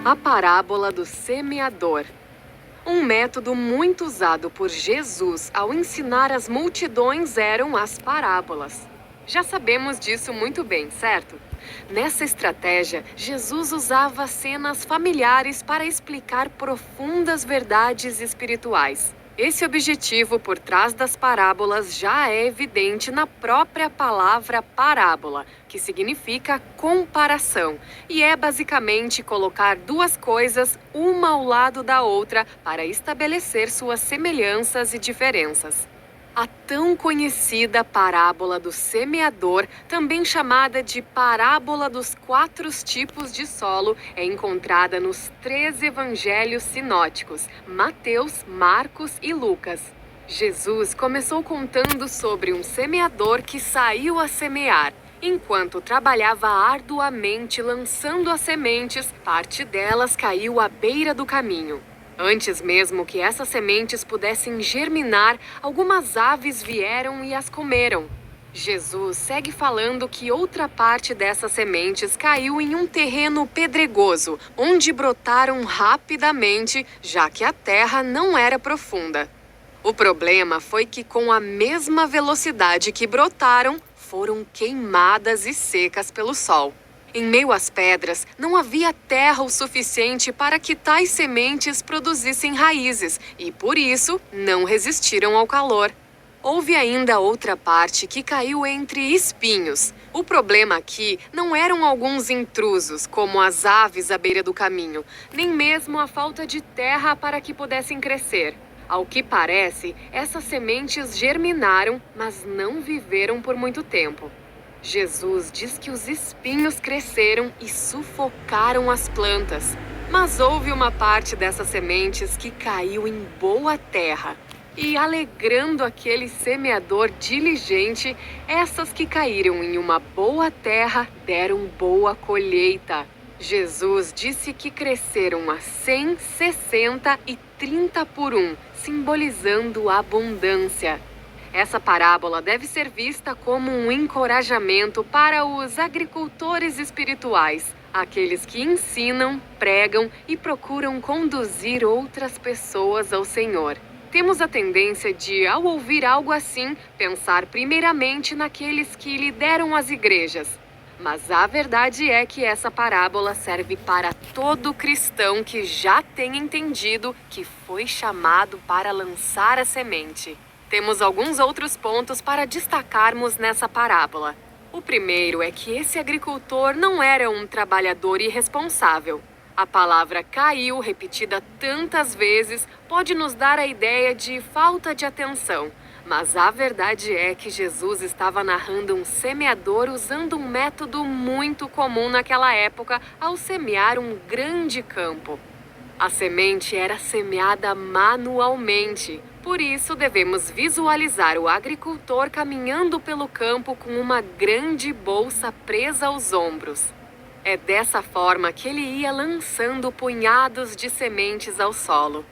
A parábola do semeador. Um método muito usado por Jesus ao ensinar as multidões eram as parábolas. Já sabemos disso muito bem, certo? Nessa estratégia, Jesus usava cenas familiares para explicar profundas verdades espirituais. Esse objetivo por trás das parábolas já é evidente na própria palavra parábola, que significa comparação, e é basicamente colocar duas coisas uma ao lado da outra para estabelecer suas semelhanças e diferenças. A tão conhecida parábola do semeador, também chamada de parábola dos 4 tipos de solo, é encontrada nos 3 evangelhos sinóticos, Mateus, Marcos e Lucas. Jesus começou contando sobre um semeador que saiu a semear. Enquanto trabalhava arduamente lançando as sementes, parte delas caiu à beira do caminho. Antes mesmo que essas sementes pudessem germinar, algumas aves vieram e as comeram. Jesus segue falando que outra parte dessas sementes caiu em um terreno pedregoso, onde brotaram rapidamente, já que a terra não era profunda. O problema foi que, com a mesma velocidade que brotaram, foram queimadas e secas pelo sol. Em meio às pedras, não havia terra o suficiente para que tais sementes produzissem raízes e, por isso, não resistiram ao calor. Houve ainda outra parte que caiu entre espinhos. O problema aqui não eram alguns intrusos, como as aves à beira do caminho, nem mesmo a falta de terra para que pudessem crescer. Ao que parece, essas sementes germinaram, mas não viveram por muito tempo. Jesus diz que os espinhos cresceram e sufocaram as plantas. Mas houve uma parte dessas sementes que caiu em boa terra. E, alegrando aquele semeador diligente, essas que caíram em uma boa terra deram boa colheita. Jesus disse que cresceram a 100, 60 e 30 por 1, simbolizando abundância. Essa parábola deve ser vista como um encorajamento para os agricultores espirituais, aqueles que ensinam, pregam e procuram conduzir outras pessoas ao Senhor. Temos a tendência de, ao ouvir algo assim, pensar primeiramente naqueles que lideram as igrejas. Mas a verdade é que essa parábola serve para todo cristão que já tem entendido que foi chamado para lançar a semente. Temos alguns outros pontos para destacarmos nessa parábola. O primeiro é que esse agricultor não era um trabalhador irresponsável. A palavra caiu, repetida tantas vezes, pode nos dar a ideia de falta de atenção. Mas a verdade é que Jesus estava narrando um semeador usando um método muito comum naquela época ao semear um grande campo. A semente era semeada manualmente. Por isso, devemos visualizar o agricultor caminhando pelo campo com uma grande bolsa presa aos ombros. É dessa forma que ele ia lançando punhados de sementes ao solo.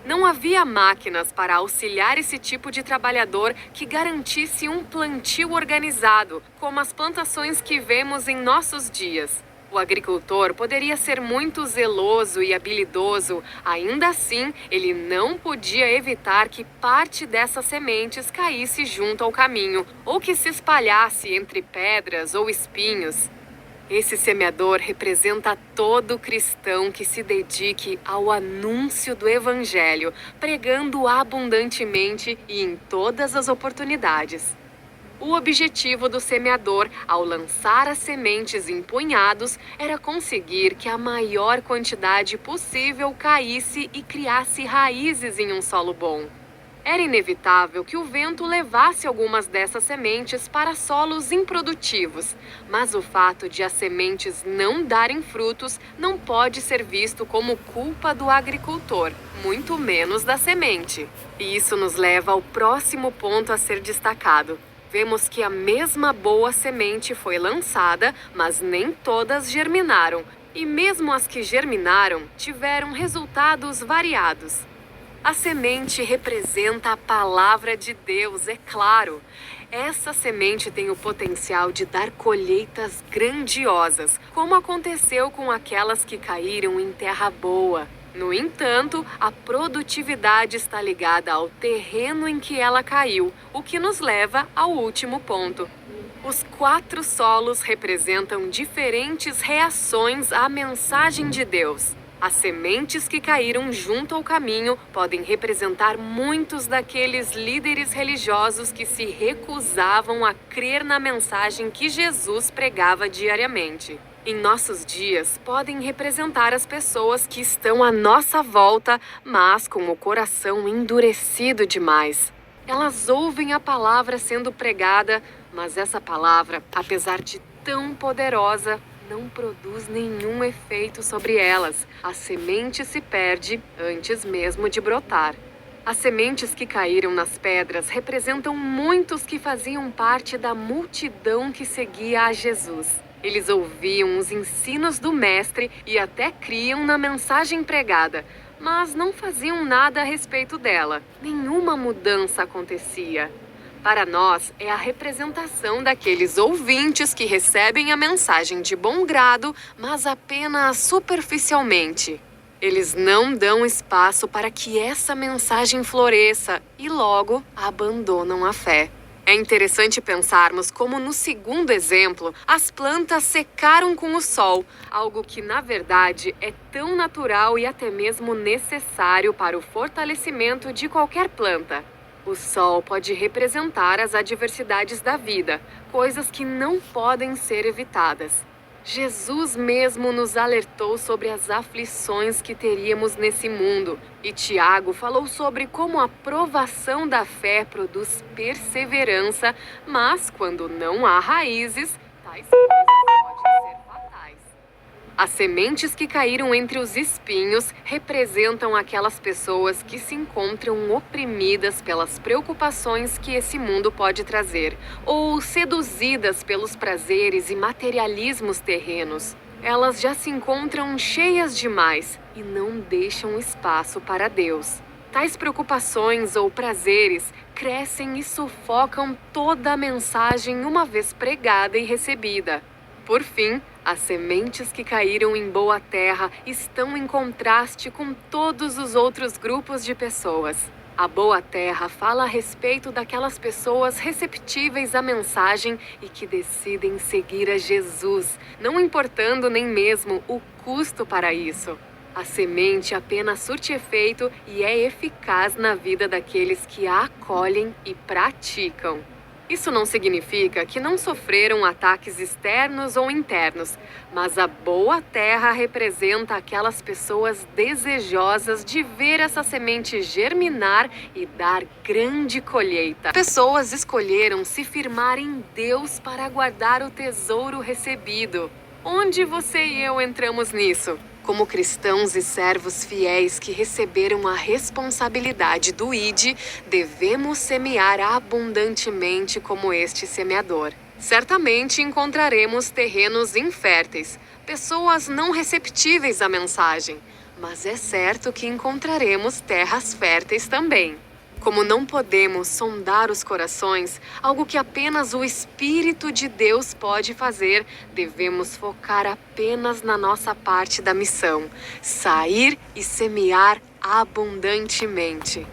Não havia máquinas para auxiliar esse tipo de trabalhador que garantisse um plantio organizado, como as plantações que vemos em nossos dias. O agricultor poderia ser muito zeloso e habilidoso, ainda assim, ele não podia evitar que parte dessas sementes caísse junto ao caminho, ou que se espalhasse entre pedras ou espinhos. Esse semeador representa todo cristão que se dedique ao anúncio do Evangelho, pregando abundantemente e em todas as oportunidades. O objetivo do semeador, ao lançar as sementes em punhados, era conseguir que a maior quantidade possível caísse e criasse raízes em um solo bom. Era inevitável que o vento levasse algumas dessas sementes para solos improdutivos, mas o fato de as sementes não darem frutos não pode ser visto como culpa do agricultor, muito menos da semente. E isso nos leva ao próximo ponto a ser destacado. Vemos que a mesma boa semente foi lançada, mas nem todas germinaram, e mesmo as que germinaram tiveram resultados variados. A semente representa a palavra de Deus, é claro. Essa semente tem o potencial de dar colheitas grandiosas, como aconteceu com aquelas que caíram em terra boa. No entanto, a produtividade está ligada ao terreno em que ela caiu, o que nos leva ao último ponto. Os 4 solos representam diferentes reações à mensagem de Deus. As sementes que caíram junto ao caminho podem representar muitos daqueles líderes religiosos que se recusavam a crer na mensagem que Jesus pregava diariamente. Em nossos dias, podem representar as pessoas que estão à nossa volta, mas com o coração endurecido demais. Elas ouvem a palavra sendo pregada, mas essa palavra, apesar de tão poderosa, não produz nenhum efeito sobre elas. A semente se perde antes mesmo de brotar. As sementes que caíram nas pedras representam muitos que faziam parte da multidão que seguia a Jesus. Eles ouviam os ensinos do Mestre e até criam na mensagem pregada, mas não faziam nada a respeito dela. Nenhuma mudança acontecia. Para nós, é a representação daqueles ouvintes que recebem a mensagem de bom grado, mas apenas superficialmente. Eles não dão espaço para que essa mensagem floresça e logo abandonam a fé. É interessante pensarmos como, no segundo exemplo, as plantas secaram com o sol, algo que, na verdade, é tão natural e até mesmo necessário para o fortalecimento de qualquer planta. O sol pode representar as adversidades da vida, coisas que não podem ser evitadas. Jesus mesmo nos alertou sobre as aflições que teríamos nesse mundo, e Tiago falou sobre como a provação da fé produz perseverança, mas quando não há raízes, tais coisas podem ser fatais. As sementes que caíram entre os espinhos representam aquelas pessoas que se encontram oprimidas pelas preocupações que esse mundo pode trazer, ou seduzidas pelos prazeres e materialismos terrenos. Elas já se encontram cheias demais e não deixam espaço para Deus. Tais preocupações ou prazeres crescem e sufocam toda a mensagem uma vez pregada e recebida. Por fim, as sementes que caíram em boa terra estão em contraste com todos os outros grupos de pessoas. A boa terra fala a respeito daquelas pessoas receptíveis à mensagem e que decidem seguir a Jesus, não importando nem mesmo o custo para isso. A semente apenas surte efeito e é eficaz na vida daqueles que a acolhem e praticam. Isso não significa que não sofreram ataques externos ou internos, mas a boa terra representa aquelas pessoas desejosas de ver essa semente germinar e dar grande colheita. Pessoas escolheram se firmar em Deus para guardar o tesouro recebido. Onde você e eu entramos nisso? Como cristãos e servos fiéis que receberam a responsabilidade do ID, devemos semear abundantemente como este semeador. Certamente encontraremos terrenos inférteis, pessoas não receptíveis à mensagem, mas é certo que encontraremos terras férteis também. Como não podemos sondar os corações, algo que apenas o Espírito de Deus pode fazer, devemos focar apenas na nossa parte da missão: sair e semear abundantemente.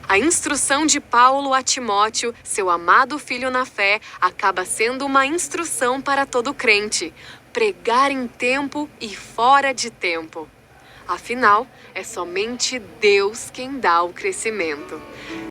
A instrução de Paulo a Timóteo, seu amado filho na fé, acaba sendo uma instrução para todo crente: pregar em tempo e fora de tempo. Afinal, é somente Deus quem dá o crescimento.